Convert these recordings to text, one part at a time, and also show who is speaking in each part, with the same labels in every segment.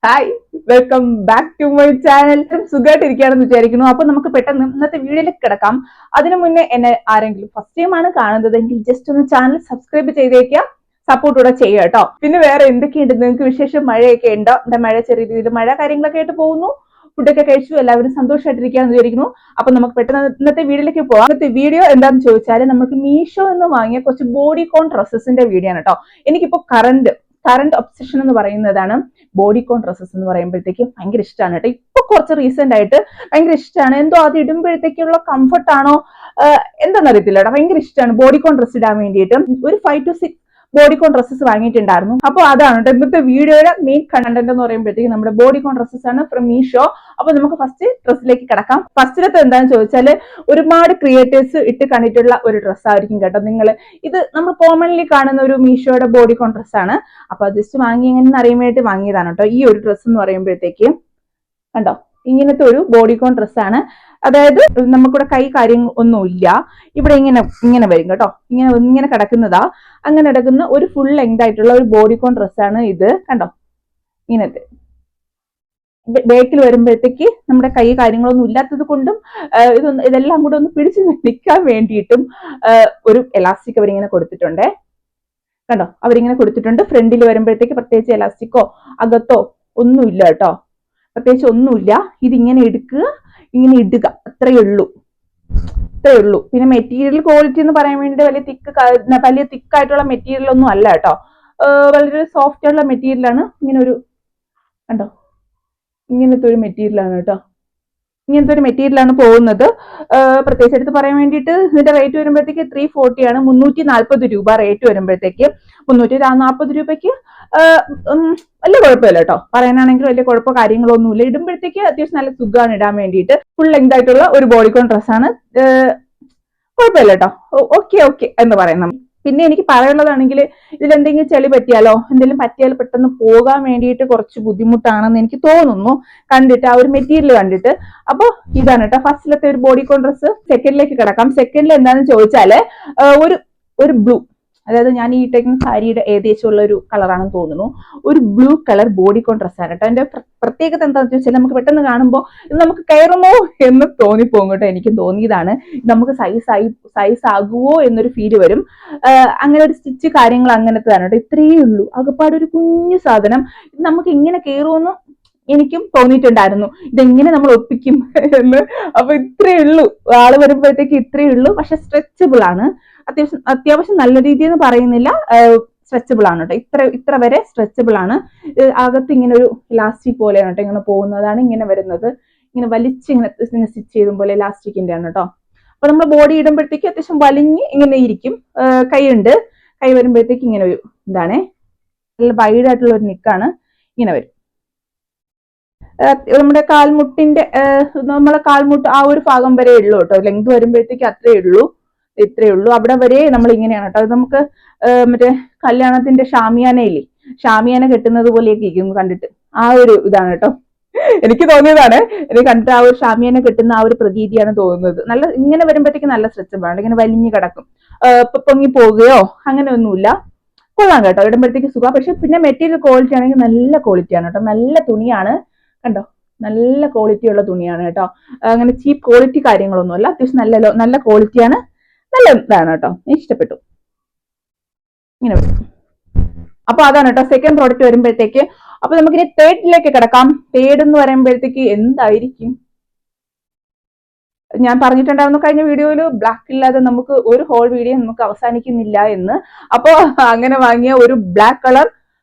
Speaker 1: Hi, welcome back to my channel. സുഖമായിട്ടിരിക്കുകയാണെന്ന് വിചാരിക്കുന്നു. അപ്പൊ നമുക്ക് പെട്ടെന്ന് ഇന്നത്തെ വീഡിയോയിലേക്ക് കിടക്കാം. അതിനു മുന്നേ എന്നെ ആരെങ്കിലും ഫസ്റ്റ് ടൈം ആണ് കാണുന്നതെങ്കിൽ ജസ്റ്റ് ഒന്ന് ചാനൽ സബ്സ്ക്രൈബ് ചെയ്തേക്കുക, സപ്പോർട്ട് കൂടെ ചെയ്യുക കേട്ടോ. പിന്നെ വേറെ എന്തൊക്കെയുണ്ട്, നിങ്ങൾക്ക് വിശേഷം? മഴയൊക്കെ ഉണ്ടോ? ഇവിടെ മഴ ചെറിയ രീതിയിൽ മഴ കാര്യങ്ങളൊക്കെ ആയിട്ട് പോകുന്നു. ഫുഡൊക്കെ കഴിച്ചു, എല്ലാവരും സന്തോഷമായിട്ടിരിക്കുകയാണെന്ന് വിചാരിക്കുന്നു. അപ്പൊ നമുക്ക് പെട്ടെന്ന് ഇന്നത്തെ വീഡിയോയിലേക്ക് പോകാം. ഇന്നത്തെ വീഡിയോ എന്താണെന്ന് ചോദിച്ചാൽ നമുക്ക് മീഷോ എന്ന് വാങ്ങിയ കുറച്ച് ബോഡികോൺ ഡ്രസ്സസിന്റെ വീഡിയോ ആണ് കേട്ടോ. എനിക്കിപ്പോ കറണ്ട് ഒബ്സഷൻ എന്ന് പറയുന്നതാണ് ബോഡികോൺ ഡ്രസ്സസ് എന്ന് പറയുമ്പോഴത്തേക്ക് ഭയങ്കര ഇഷ്ടമാണ് കേട്ടോ. ഇപ്പൊ കുറച്ച് റീസെന്റ് ആയിട്ട് ഭയങ്കര ഇഷ്ടമാണ്. എന്തോ അത് ഇടുമ്പോഴത്തേക്കുള്ള കംഫർട്ട് ആണോ എന്താണെന്ന് അറിയത്തില്ല കേട്ടോ. ഭയങ്കര ഇഷ്ടമാണ് ബോഡികോൺ ഡ്രസ്സ് ഇടാൻ വേണ്ടിയിട്ട്. ഒരു 5 to 6 ബോഡികോൺ ഡ്രസ്സസ് വാങ്ങിയിട്ടുണ്ടായിരുന്നു. അപ്പോൾ അതാണ് കേട്ടോ ഇന്നത്തെ വീഡിയോയുടെ മെയിൻ കണ്ടന്റ് എന്ന് പറയുമ്പോഴത്തേക്ക് നമ്മുടെ ബോഡികോൺ ഡ്രസ്സസ് ആണ് ഫ്രം മീഷോ. അപ്പൊ നമുക്ക് ഫസ്റ്റ് ഡ്രസ്സിലേക്ക് കിടക്കാം. ഫസ്റ്റിലത്തെ എന്താണെന്ന് ചോദിച്ചാൽ ഒരുപാട് ക്രിയേറ്റേഴ്സ് ഇട്ട് കണ്ടിട്ടുള്ള ഒരു ഡ്രസ്സായിരിക്കും കേട്ടോ. നിങ്ങൾ ഇത് നമ്മൾ കോമൺലി കാണുന്ന ഒരു മീഷോയുടെ ബോഡികോൺ ഡ്രസ്സാണ്. അപ്പൊ ജസ്റ്റ് വാങ്ങി എങ്ങനെ അറിയാൻ വേണ്ടി വാങ്ങിയതാണ് കേട്ടോ. ഈ ഒരു ഡ്രസ്സ് എന്ന് പറയുമ്പോഴത്തേക്ക് കണ്ടോ, ഇങ്ങനത്തെ ഒരു ബോഡികോൺ ഡ്രസ്സാണ്. അതായത് നമുക്കിവിടെ കൈ കാര്യം ഒന്നുമില്ല, ഇവിടെ ഇങ്ങനെ വരും കേട്ടോ. ഇങ്ങനെ കിടക്കുന്നതാ. അങ്ങനെ കിടക്കുന്ന ഒരു ഫുൾ ലെങ്ത് ആയിട്ടുള്ള ഒരു ബോഡികോൺ ഡ്രസ്സാണ് ഇത്. കണ്ടോ, ഇങ്ങനത്തെ ബേക്കിൽ വരുമ്പോഴത്തേക്ക് നമ്മുടെ കൈ കാര്യങ്ങളൊന്നും ഇല്ലാത്തത് കൊണ്ടും ഇതെല്ലാം കൂടെ ഒന്ന് പിടിച്ചു നിൽക്കാൻ വേണ്ടിയിട്ടും ഒരു എലാസ്റ്റിക് അവരിങ്ങനെ കൊടുത്തിട്ടുണ്ടേ. കണ്ടോ, അവരിങ്ങനെ കൊടുത്തിട്ടുണ്ട്. ഫ്രണ്ടിൽ വരുമ്പോഴത്തേക്ക് പ്രത്യേകിച്ച് എലാസ്റ്റിക്കോ അകത്തോ ഒന്നുമില്ല കേട്ടോ, പ്രത്യേകിച്ച് ഒന്നുമില്ല. ഇതിങ്ങനെ എടുക്കുക, ഇങ്ങനെ ഇടുക, അത്രയേ ഉള്ളൂ. പിന്നെ മെറ്റീരിയൽ ക്വാളിറ്റി എന്ന് പറയാൻ വേണ്ടി വലിയ തിക്കായിട്ടുള്ള മെറ്റീരിയൽ ഒന്നും അല്ല കേട്ടോ. വളരെ സോഫ്റ്റ് ആയിട്ടുള്ള മെറ്റീരിയലാണ്. ഇങ്ങനെ ഒരു കണ്ടോ, ഇങ്ങനത്തെ ഒരു മെറ്റീരിയലാണ് കേട്ടോ. ഇങ്ങനത്തെ ഒരു മെറ്റീരിയലാണ് പോകുന്നത്. പ്രത്യേകിച്ച് എടുത്ത് പറയാൻ വേണ്ടിയിട്ട് ഇതിന്റെ റേറ്റ് വരുമ്പോഴത്തേക്ക് 340 ആണ്. 340 രൂപ റേറ്റ് വരുമ്പോഴത്തേക്ക്. 340 രൂപയ്ക്ക് വലിയ കുഴപ്പമില്ല കേട്ടോ. പറയാനാണെങ്കിൽ വലിയ കുഴപ്പമോ കാര്യങ്ങളൊന്നുമില്ല. ഇടുമ്പോഴത്തേക്ക് അത്യാവശ്യം നല്ല സുഖമാണ് ഇടാൻ വേണ്ടിയിട്ട്. ഫുൾ ലെങ്ത് ആയിട്ടുള്ള ഒരു ബോഡികോൺ ഡ്രസ്സാണ്. കുഴപ്പമില്ല കേട്ടോ. ഓക്കെ എന്ന് പറയുന്നത്. പിന്നെ എനിക്ക് പറയാനുള്ളതാണെങ്കിൽ ഇതിലെന്തെങ്കിലും ചെളി പറ്റിയാലോ എന്തെങ്കിലും പറ്റിയാൽ പെട്ടെന്ന് പോകാൻ വേണ്ടിയിട്ട് കുറച്ച് ബുദ്ധിമുട്ടാണെന്ന് എനിക്ക് തോന്നുന്നു കണ്ടിട്ട്, ആ ഒരു മെറ്റീരിയൽ കണ്ടിട്ട്. അപ്പൊ ഇതാണ് കേട്ടോ ഫസ്റ്റിലത്തെ ഒരു ബോഡികോൺ ഡ്രസ്സ്. സെക്കൻഡിലേക്ക് കിടക്കാം. സെക്കൻഡിൽ എന്താണെന്ന് ചോദിച്ചാല് ഒരു ബ്ലൂ, അതായത് ഞാൻ ഈ ഇട്ടേക്കുന്ന സാരിയുടെ ഏകദേശമുള്ള ഒരു കളറാണെന്ന് തോന്നുന്നു. ഒരു ബ്ലൂ കളർ ബോഡികോൺ ഡ്രസ്സാണ് കേട്ടോ. അതിന്റെ പ്രത്യേകത എന്താണെന്ന് വെച്ചാൽ നമുക്ക് പെട്ടെന്ന് കാണുമ്പോൾ ഇത് നമുക്ക് കയറുമോ എന്ന് തോന്നിപ്പോകും കേട്ടോ. എനിക്കും തോന്നിയതാണ്. നമുക്ക് സൈസ് ആകുമോ എന്നൊരു ഫീല് വരും. അങ്ങനെ ഒരു സ്റ്റിച്ച് കാര്യങ്ങൾ അങ്ങനത്തെ ആണ് കേട്ടോ. ഇത്രയേ ഉള്ളൂ. അകപ്പാട് ഒരു കുഞ്ഞു സാധനം. ഇത് നമുക്ക് ഇങ്ങനെ കയറുമെന്ന് എനിക്കും തോന്നിയിട്ടുണ്ടായിരുന്നു. ഇതെങ്ങനെ നമ്മൾ ഒപ്പിക്കും എന്ന്. അപ്പൊ ഇത്രയേ ഉള്ളൂ. ആള് വരുമ്പോഴത്തേക്ക് ഇത്രയേ ഉള്ളൂ. പക്ഷെ സ്ട്രെച്ചബിൾ ആണ്. അത്യാവശ്യം നല്ല രീതിയിൽ എന്ന് പറയുന്നില്ല, സ്ട്രെച്ചബിൾ ആണ് കേട്ടോ. ഇത്ര വരെ സ്ട്രെച്ചബിൾ ആണ്. അകത്ത് ഇങ്ങനെ ഒരു ഇലാസ്റ്റിക് പോലെയാണ് കേട്ടോ ഇങ്ങനെ പോകുന്നതാണ് ഇങ്ങനെ വരുന്നത്. ഇങ്ങനെ ഇങ്ങനെ സ്റ്റിച്ച് ചെയ്തും പോലെ ഇലാസ്റ്റിക്കിന്റെ ആണ് കേട്ടോ. അപ്പൊ നമ്മൾ ബോഡി ഇടുമ്പോഴത്തേക്ക് അത്യാവശ്യം വലിഞ്ഞ് ഇങ്ങനെ ഇരിക്കും. കൈ വരുമ്പോഴത്തേക്ക് ഇങ്ങനെ ഒരു ഇതാണ്. നല്ല വൈഡ് ആയിട്ടുള്ള ഒരു നിക്കാണ്. ഇങ്ങനെ വരും. നമ്മുടെ നമ്മളെ കാൽമുട്ട് ആ ഒരു ഭാഗം വരെ ഉള്ളൂ കേട്ടോ. ലെങ്ത് വരുമ്പോഴത്തേക്ക് ഇത്രയേ ഉള്ളൂ. അവിടെ വരെ നമ്മൾ ഇങ്ങനെയാണ് കേട്ടോ. അത് നമുക്ക് മറ്റേ കല്യാണത്തിന്റെ ഷാമിയാന കെട്ടുന്നത് പോലെയൊക്കെ ഇരിക്കും കണ്ടിട്ട്. ആ ഒരു ഇതാണ് കേട്ടോ. എനിക്ക് തോന്നിയതാണ്. എനിക്ക് കണ്ടിട്ട് ആ ഒരു ഷാമിയാന കെട്ടുന്ന ആ ഒരു പ്രതീതിയാണ് തോന്നുന്നത്. നല്ല ഇങ്ങനെ വരുമ്പോഴത്തേക്ക് നല്ല സ്ട്രെച്ചബിളാണ്. ഇങ്ങനെ വലിഞ്ഞു കിടക്കും. പൊങ്ങി പോവുകയോ അങ്ങനെ ഒന്നുമില്ല. കൊള്ളാം കേട്ടോ. ഇടുമ്പോഴത്തേക്ക് സുഖം. പക്ഷെ പിന്നെ മെറ്റീരിയൽ ക്വാളിറ്റി ആണെങ്കിൽ നല്ല ക്വാളിറ്റിയാണ് കേട്ടോ. നല്ല തുണിയാണ് കണ്ടോ. നല്ല ക്വാളിറ്റി ഉള്ള തുണിയാണ് കേട്ടോ. അങ്ങനെ ചീപ്പ് ക്വാളിറ്റി കാര്യങ്ങളൊന്നുമല്ല. അത്യാവശ്യം നല്ല ക്വാളിറ്റിയാണ്. നല്ല ഇതാണ് കേട്ടോ. ഇഷ്ടപ്പെട്ടു. ഇങ്ങനെ വരും. അപ്പൊ അതാണ് കേട്ടോ സെക്കൻഡ് പ്രോഡക്റ്റ് വരുമ്പോഴത്തേക്ക്. അപ്പൊ നമുക്കിനി തേർഡിലേക്ക് കിടക്കാം. തേർഡ് എന്ന് പറയുമ്പോഴത്തേക്ക് എന്തായിരിക്കും? ഞാൻ പറഞ്ഞിട്ടുണ്ടായിരുന്നു കഴിഞ്ഞ വീഡിയോയിൽ ബ്ലാക്ക് ഇല്ലാതെ നമുക്ക് ഒരു ഹോൾ വീഡിയോ നമുക്ക് അവസാനിക്കുന്നില്ല എന്ന്. അപ്പോ അങ്ങനെ വാങ്ങിയ ഒരു ബ്ലാക്ക് കളർ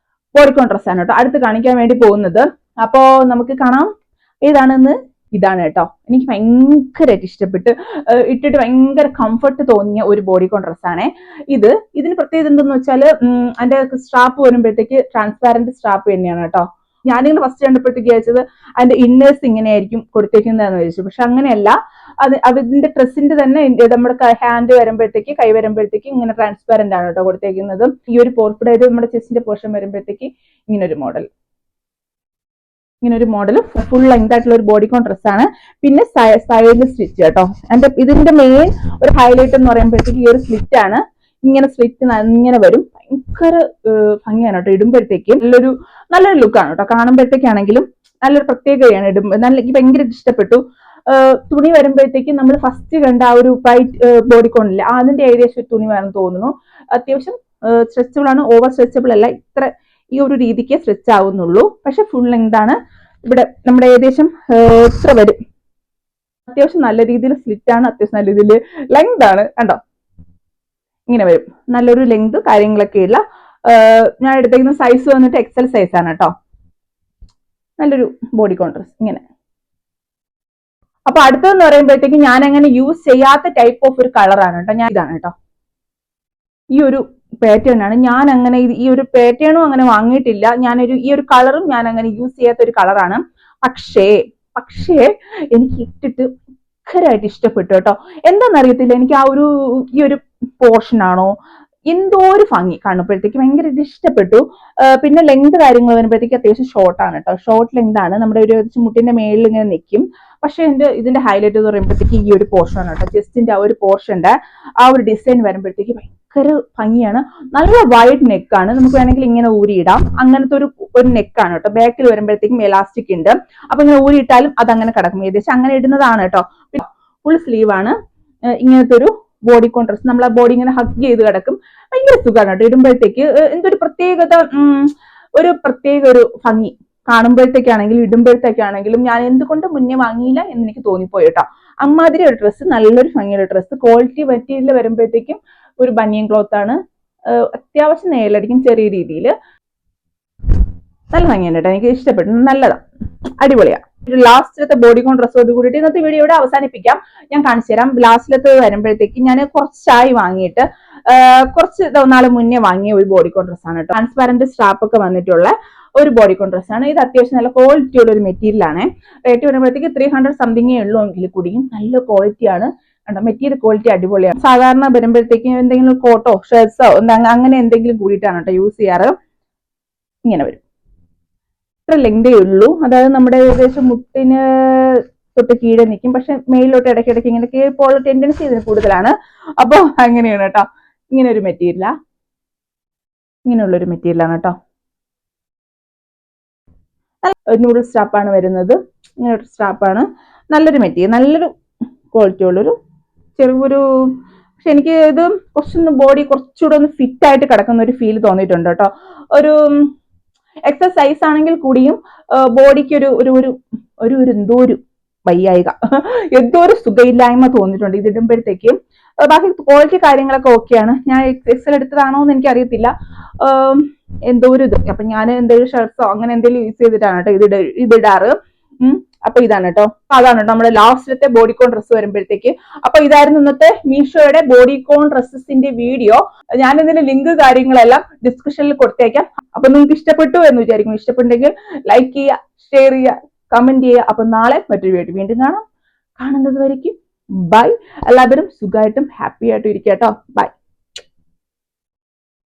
Speaker 1: ബോഡികോൺ ഡ്രസ്സാണ് കേട്ടോ അടുത്ത് കാണിക്കാൻ വേണ്ടി പോകുന്നത്. അപ്പോ നമുക്ക് കാണാം ഏതാണെന്ന്. ഇതാണ് കേട്ടോ. എനിക്ക് ഭയങ്കരമായിട്ട് ഇഷ്ടപ്പെട്ട് ഇട്ടിട്ട് ഭയങ്കര കംഫർട്ട് തോന്നിയ ഒരു ബോഡികോൺ ഡ്രസ്സാണ് ഇത്. ഇതിന് പ്രത്യേകത എന്തെന്ന് വെച്ചാല് അതിന്റെ സ്ട്രാപ്പ് വരുമ്പോഴത്തേക്ക് ട്രാൻസ്പാരന്റ് സ്ട്രാപ്പ് തന്നെയാണ് കേട്ടോ. ഞാനിങ്ങനെ ഫസ്റ്റ് കണ്ടപ്പോഴത്തേക്ക് വിചാരിച്ചത് അതിന്റെ ഇന്നേഴ്സ് ഇങ്ങനെയായിരിക്കും കൊടുത്തേക്കുന്നതെന്ന് വിചാരിച്ചു. പക്ഷെ അങ്ങനെയല്ല. അതിന്റെ ഡ്രസ്സിന്റെ തന്നെ നമ്മുടെ ഹാൻഡ് വരുമ്പോഴത്തേക്ക് കൈ വരുമ്പോഴത്തേക്ക് ഇങ്ങനെ ട്രാൻസ്പാരന്റ് ആണ് കേട്ടോ കൊടുത്തേക്കുന്നത്. ഈ ഒരു പോർഫിഡ് നമ്മുടെ ചെസ്റ്റിന്റെ പോർഷൻ വരുമ്പോഴത്തേക്ക് ഇങ്ങനെ ഒരു മോഡൽ ഫുൾ ലെങ്ത് ആയിട്ടുള്ള ഒരു ബോഡികോൺ ഡ്രസ്സാണ്. പിന്നെ സൈഡിൽ സ്റ്റിച്ച് കേട്ടോ. ഇതിന്റെ മെയിൻ ഒരു ഹൈലൈറ്റ് എന്ന് പറയുമ്പോഴത്തേക്ക് ഈ ഒരു സ്ലിറ്റ് ആണ്. ഇങ്ങനെ സ്ലിറ്റ് ഇങ്ങനെ വരും. ഭയങ്കര ഭംഗിയാണ് കേട്ടോ ഇടുമ്പോഴത്തേക്കും. നല്ലൊരു ലുക്കാണ് കേട്ടോ കാണുമ്പോഴത്തേക്കാണെങ്കിലും. നല്ലൊരു പ്രത്യേകതയാണ് ഇടുമ്പോൾ. എനിക്ക് ഭയങ്കര ഇഷ്ടപ്പെട്ടു. തുണി വരുമ്പോഴത്തേക്കും നമ്മൾ ഫസ്റ്റ് കണ്ട ആ ഒരു വൈറ്റ് ബോഡിക്കോണില്ല, അതിന്റെ ഏകദേശം തുണി വേണമെന്ന് തോന്നുന്നു. അത്യാവശ്യം സ്ട്രെച്ചബിൾ ആണ്, ഓവർ സ്ട്രെച്ചബിൾ അല്ല. ഈ ഒരു രീതിക്ക് സ്ട്രെച്ച് ആവുന്നുള്ളൂ. പക്ഷെ ഫുൾ ലെങ്ത് ആണ്. ഇവിടെ നമ്മുടെ ഏകദേശം ഇത്ര വരും. അത്യാവശ്യം നല്ല രീതിയിൽ സ്ലിറ്റ് ആണ്, അത്യാവശ്യം നല്ല രീതിയിൽ ലെങ്ത് ആണ്. കണ്ടോ, ഇങ്ങനെ വരും. നല്ലൊരു ലെങ്ത് കാര്യങ്ങളൊക്കെ ഉള്ള. ഞാൻ എടുത്തേക്കുന്ന സൈസ് വന്നിട്ട് എക്സൽ സൈസ് ആണ് കേട്ടോ. നല്ലൊരു ബോഡി കോൺട്രസ് ഇങ്ങനെ. അപ്പൊ അടുത്തതെന്ന് പറയുമ്പോഴത്തേക്ക് ഞാൻ അങ്ങനെ യൂസ് ചെയ്യാത്ത ടൈപ്പ് ഓഫ് ഒരു കളറാണ് കേട്ടോ. ഞാൻ ഇതാണ് കേട്ടോ, ഈ ഒരു പാറ്റേൺ ആണ്. ഞാൻ അങ്ങനെ ഈ ഒരു പാറ്റേണും അങ്ങനെ വാങ്ങിയിട്ടില്ല. ഈ ഒരു കളറും ഞാൻ അങ്ങനെ യൂസ് ചെയ്യാത്ത ഒരു കളറാണ്. പക്ഷേ എനിക്ക് ഇട്ടിട്ട് ഭയങ്കരമായിട്ട് ഇഷ്ടപ്പെട്ടു കേട്ടോ. എന്താണെന്നറിയത്തില്ല, എനിക്ക് ഈ ഒരു പോർഷൻ ആണോ എന്തോ ഒരു ഭംഗി കാണുമ്പോഴത്തേക്ക് ഭയങ്കര ഇഷ്ടപ്പെട്ടു. പിന്നെ ലെങ്ത് കാര്യങ്ങൾ വരുമ്പോഴത്തേക്ക് അത്യാവശ്യം ഷോർട്ടാണ് കേട്ടോ. ഷോർട്ട് ലെങ്ത് ആണ്. നമ്മുടെ ഒരു മുട്ടിന്റെ മേളിൽ ഇങ്ങനെ നിൽക്കും. പക്ഷെ ഇതിന്റെ ഹൈലൈറ്റ് എന്ന് പറയുമ്പോഴത്തേക്ക് ഈ ഒരു പോർഷൻ ആണ് കേട്ടോ. ചെസ്റ്റിന്റെ ആ ഒരു പോർഷന്റെ ആ ഒരു ഡിസൈൻ വരുമ്പോഴത്തേക്ക് ഭയങ്കര ഭംഗിയാണ്. നല്ല വൈഡ് നെക്കാണ്. നമുക്ക് വേണമെങ്കിൽ ഇങ്ങനെ ഊരിയിടാം. അങ്ങനത്തെ ഒരു നെക്കാണ് കേട്ടോ. ബാക്കിൽ വരുമ്പോഴത്തേക്കും എലാസ്റ്റിക് ഉണ്ട്. അപ്പൊ ഇങ്ങനെ ഊരിയിട്ടാലും അത് അങ്ങനെ കിടക്കും. ഏകദേശം അങ്ങനെ ഇടുന്നതാണ് കേട്ടോ. ഫുൾ സ്ലീവ് ആണ്. ഇങ്ങനത്തെ ഒരു ബോഡി കോൺട്രസ്റ്റ്. നമ്മൾ ആ ബോഡി ഇങ്ങനെ ഹഗ് ചെയ്ത് കിടക്കും. ഭയങ്കര സുഖമാണ് കേട്ടോ ഇടുമ്പോഴത്തേക്ക്. എന്തൊരു പ്രത്യേകത, ഒരു ഭംഗി കാണുമ്പോഴത്തേക്കാണെങ്കിലും ഇടുമ്പോഴത്തേക്കാണെങ്കിലും. ഞാൻ എന്തുകൊണ്ട് മുന്നേ വാങ്ങിയില്ല എന്ന് എനിക്ക് തോന്നിപ്പോയി കേട്ടോ. അമ്മാതിരി ഒരു ഡ്രസ്സ്, നല്ലൊരു ഭംഗിയുള്ള ഡ്രസ്സ്. ക്വാളിറ്റി മെറ്റീരിയൽ വരുമ്പോഴത്തേക്കും ഒരു ബനിയൻ ക്ലോത്ത് ആണ്. അത്യാവശ്യം നേലടിക്കും ചെറിയ രീതിയിൽ. നല്ല ഭംഗിയുണ്ട് കേട്ടോ, എനിക്ക് ഇഷ്ടപ്പെട്ടു. നല്ലതാണ്, അടിപൊളിയാണ്. ലാസ്റ്റിലത്തെ ബോഡി കോൺ ഡ്രസ്സോട് കൂടിയിട്ട് ഇന്നത്തെ വീഡിയോ ഇവിടെ അവസാനിപ്പിക്കാം. ഞാൻ കാണിച്ചു തരാം. ലാസ്റ്റിലത്തെ വരുമ്പോഴത്തേക്ക് ഞാൻ കുറച്ചായി വാങ്ങിയിട്ട്, കുറച്ച് നാൾ മുന്നേ വാങ്ങിയ ഒരു ബോഡി കോൺ ഡ്രസ്സാണ് കേട്ടോ. ട്രാൻസ്പാരന്റ് സ്ട്രാപ്പ് ഒക്കെ വന്നിട്ടുള്ള ഒരു ബോഡി കോൺ ഡ്രസ്സാണ്. ഇത് അത്യാവശ്യം നല്ല ക്വാളിറ്റി ഉള്ള ഒരു മെറ്റീരിയൽ ആണ്. റേറ്റ് വരുമ്പോഴത്തേക്ക് 300 സംതിങ്ങേ ഉള്ളൂ. എങ്കിൽ കൂടിയും നല്ല ക്വാളിറ്റിയാണ്. മെറ്റീരിയൽ ക്വാളിറ്റി അടിപൊളിയാണ്. സാധാരണ വരുമ്പോഴത്തേക്ക് എന്തെങ്കിലും കോട്ടോ ഷർട്ട്സോ അങ്ങനെ എന്തെങ്കിലും കൂടിയിട്ടാണ് കേട്ടോ യൂസ് ചെയ്യാറ്. ഇങ്ങനെ വരും. ഇത്ര ലെങ്തേ ഉള്ളൂ. അതായത് നമ്മുടെ ഏകദേശം മുട്ടിന് തൊട്ട് കീഴെ നിൽക്കും. പക്ഷെ മേലിലോട്ട് ഇടയ്ക്കിടയ്ക്ക് ഇങ്ങനെ കയറിപ്പോള്ള ടെൻഡൻസി ഇതിന് കൂടുതലാണ്. അപ്പൊ അങ്ങനെയാണ് കേട്ടോ. ഇങ്ങനെ ഒരു മെറ്റീരിയലാ, ഇങ്ങനെയുള്ളൊരു മെറ്റീരിയലാണ് കേട്ടോ. നൂഡിൽ സ്ട്രാപ്പാണ് വരുന്നത്. ഇങ്ങനെ ഒരു സ്ട്രാപ്പാണ്. നല്ലൊരു മെറ്റീരിയൽ, നല്ലൊരു ക്വാളിറ്റി ഉള്ളൊരു ചെറിയൊരു. പക്ഷെ എനിക്ക് ഇത് കുറച്ചൊന്ന് ബോഡി കുറച്ചുകൂടെ ഒന്ന് ഫിറ്റ് ആയിട്ട് കിടക്കുന്ന ഒരു ഫീൽ തോന്നിയിട്ടുണ്ട് കേട്ടോ. ഒരു എക്സസൈസ് ആണെങ്കിൽ കൂടിയും ബോഡിക്ക് ഒരു എന്തോ ഒരു വയ്യായിക, എന്തോ ഒരു സുഖയില്ലായ്മ തോന്നിയിട്ടുണ്ട് ഇതിടുമ്പോഴത്തേക്കും. ബാക്കി ക്വാളിറ്റി കാര്യങ്ങളൊക്കെ ഓക്കെയാണ്. ഞാൻ എക്സൽ എടുത്തതാണോ എന്ന് എനിക്ക് അറിയത്തില്ല. എന്തോ ഒരു ഇത്. അപ്പൊ ഞാൻ എന്തെങ്കിലും ഷർട്ട്സോ അങ്ങനെ എന്തെങ്കിലും യൂസ് ചെയ്തിട്ടാണ് കേട്ടോ ഇതിടാറ്. അപ്പൊ ഇതാണ് കേട്ടോ. അതാണ് കേട്ടോ നമ്മുടെ ലാസ്റ്റിലത്തെ ബോഡിക്കോൺ ഡ്രസ്സ് വരുമ്പോഴത്തേക്ക്. അപ്പൊ ഇതായിരുന്നു ഇന്നത്തെ മീഷോയുടെ ബോഡിക്കോൺ ഡ്രസ്സസിന്റെ വീഡിയോ. ഞാൻ ഇതിന്റെ ലിങ്ക് കാര്യങ്ങളെല്ലാം ഡിസ്ക്രിപ്ഷനിൽ കൊടുത്തേക്കാം. അപ്പൊ നിങ്ങൾക്ക് ഇഷ്ടപ്പെട്ടു എന്ന് വിചാരിക്കും. ഇഷ്ടപ്പെട്ടെങ്കിൽ ലൈക്ക് ചെയ്യുക, ഷെയർ ചെയ്യുക, കമന്റ് ചെയ്യുക. അപ്പൊ നാളെ മറ്റൊരു വീഡിയോ വീണ്ടും കാണാം. കാണുന്നത് വരയ്ക്കും ബൈ. എല്ലാവരും സുഖമായിട്ടും ഹാപ്പി ആയിട്ടും ഇരിക്കുക കേട്ടോ. ബൈ.